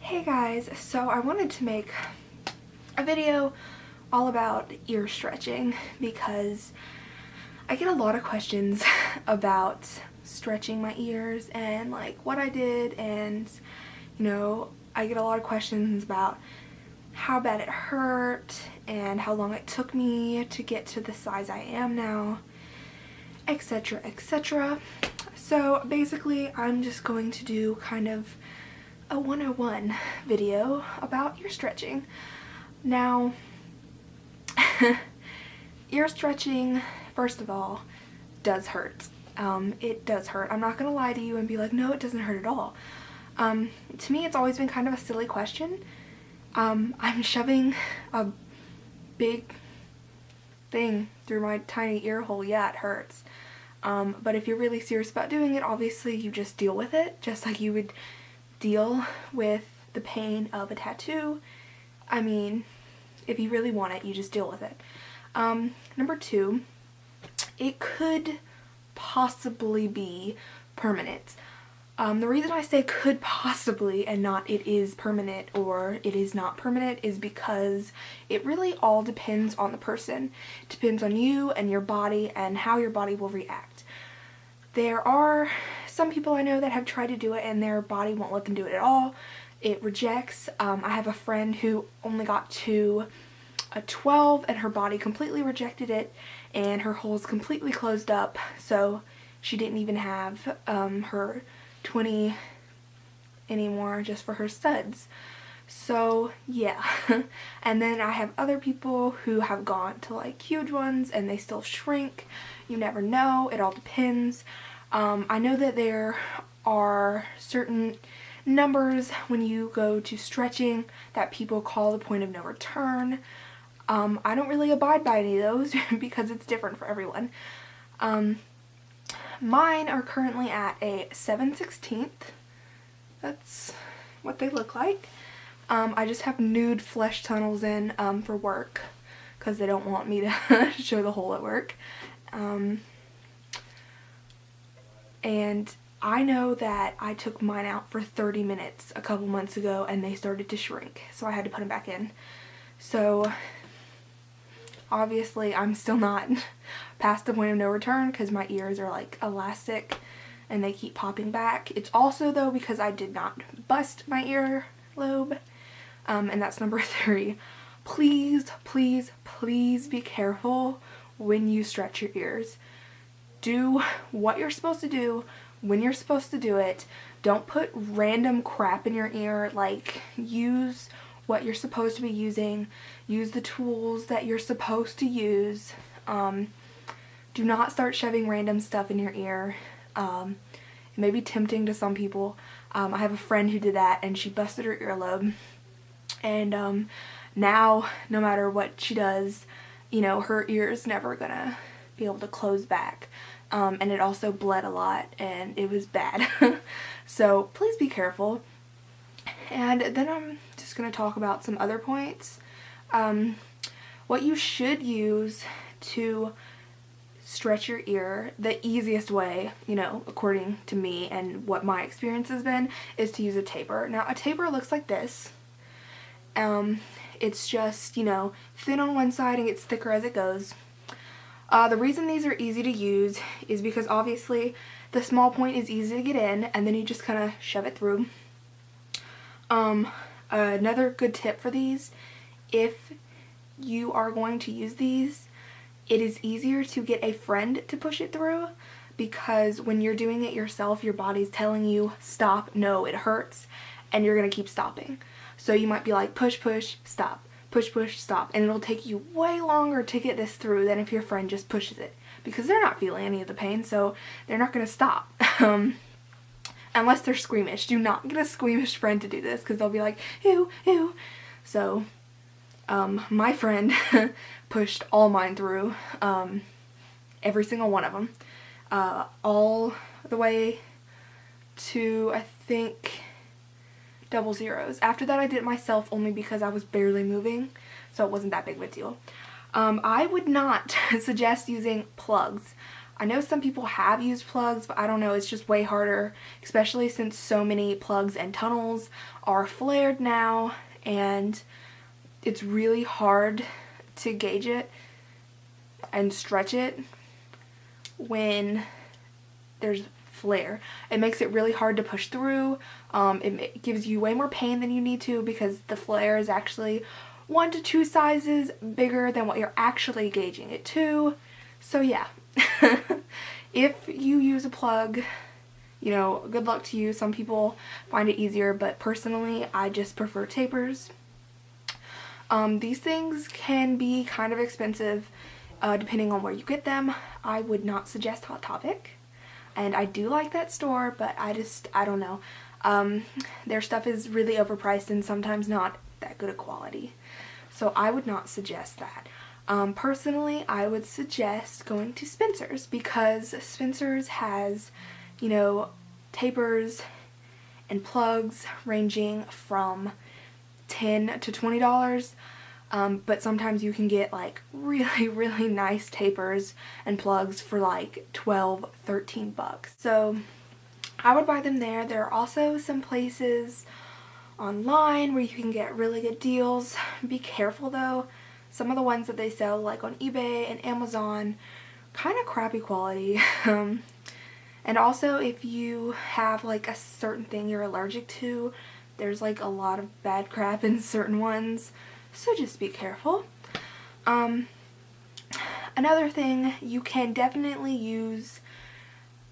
Hey guys, so I wanted to make a video all about ear stretching because I get a lot of questions about stretching my ears and like what I did, and I get a lot of questions about how bad it hurt and how long it took me to get to the size I am now, etc, etc. So basically I'm just going to do kind of a 101 video about ear stretching. Now, ear stretching, first of all, does hurt. It does hurt. I'm not gonna lie to you and be like, no, it doesn't hurt at all. To me, it's always been kind of a silly question. I'm shoving a big thing through my tiny ear hole. Yeah, it hurts. But if you're really serious about doing it, obviously you just deal with it, just like you would deal with the pain of a tattoo. I mean, if you really want it, you just deal with it. Number two, it could possibly be permanent. The reason I say could possibly and not it is permanent or it is not permanent is because it really all depends on the person. It depends on you and your body and how your body will react. There are some people I know that have tried to do it and their body won't let them do it at all. It rejects. I have a friend who only got to a 12 and her body completely rejected it and her hole's completely closed up, so she didn't even have her 20 anymore just for her studs. So yeah. And then I have other people who have gone to like huge ones and they still shrink. You never know, it all depends. I know that there are certain numbers when you go to stretching that people call the point of no return. I don't really abide by any of those because it's different for everyone. Mine are currently at a 7/16. That's what they look like. I just have nude flesh tunnels in for work because they don't want me to show the hole at work. And I know that I took mine out for 30 minutes a couple months ago and they started to shrink, so I had to put them back in. So obviously I'm still not past the point of no return because my ears are like elastic and they keep popping back. It's also though because I did not bust my ear lobe, and that's number 3. Please, please, please be careful when you stretch your ears. Do what you're supposed to do when you're supposed to do it. Don't put random crap in your ear. Like, use what you're supposed to be using. Use the tools that you're supposed to use. Do not start shoving random stuff in your ear. It may be tempting to some people. I have a friend who did that and she busted her earlobe. And now, no matter what she does, her ear is never gonna be able to close back. And it also bled a lot and it was bad. So please be careful. And then I'm just going to talk about some other points. What you should use to stretch your ear, the easiest way, according to me and what my experience has been, is to use a taper. Now a taper looks like this. It's just, thin on one side and gets thicker as it goes. The reason these are easy to use is because obviously the small point is easy to get in and then you just kind of shove it through. Another good tip for these, if you are going to use these, it is easier to get a friend to push it through, because when you're doing it yourself, your body's telling you, stop, no, it hurts, and you're going to keep stopping. So you might be like, push, push, stop. Push, push, stop, and it'll take you way longer to get this through than if your friend just pushes it, because they're not feeling any of the pain, so they're not going to stop. Unless they're squeamish. Do not get a squeamish friend to do this because they'll be like, ew, ew. So my friend pushed all mine through, every single one of them, all the way to, I think, double zeros. After that I did it myself only because I was barely moving, so it wasn't that big of a deal. I would not suggest using plugs. I know some people have used plugs, but I don't know, it's just way harder, especially since so many plugs and tunnels are flared now, and it's really hard to gauge it and stretch it when there's flare. It makes it really hard to push through. It gives you way more pain than you need to because the flare is actually 1 to 2 sizes bigger than what you're actually gauging it to. So yeah, if you use a plug, you know, good luck to you. Some people find it easier, but personally, I just prefer tapers. These things can be kind of expensive depending on where you get them. I would not suggest Hot Topic. And I do like that store, but I don't know. Their stuff is really overpriced and sometimes not that good a quality. So I would not suggest that. Personally, I would suggest going to Spencer's because Spencer's has, you know, tapers and plugs ranging from $10 to $20. But sometimes you can get like really nice tapers and plugs for like 12, 13 bucks. So I would buy them there. There are also some places online where you can get really good deals. Be careful though. Some of the ones that they sell like on eBay and Amazon, kind of crappy quality. And also if you have like a certain thing you're allergic to, there's like a lot of bad crap in certain ones. So just be careful. Another thing, you can definitely use,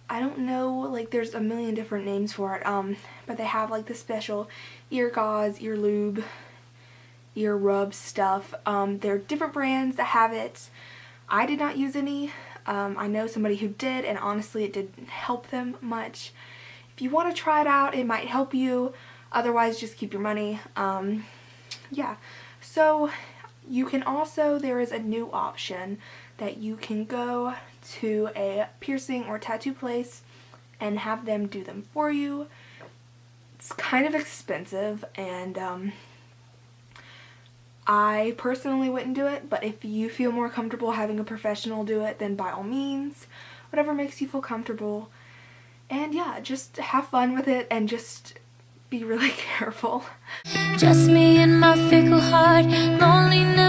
I don't know, like there's a million different names for it, but they have like the special ear gauze, ear lube, ear rub stuff. There are different brands that have it. I did not use any. I know somebody who did, and honestly it didn't help them much. If you want to try it out, it might help you. Otherwise, just keep your money. Yeah. So you can also, there is a new option that you can go to a piercing or tattoo place and have them do them for you. It's kind of expensive, and I personally wouldn't do it, but if you feel more comfortable having a professional do it, then by all means, whatever makes you feel comfortable. And yeah, just have fun with it and just be really careful. Just me and my fickle heart, loneliness.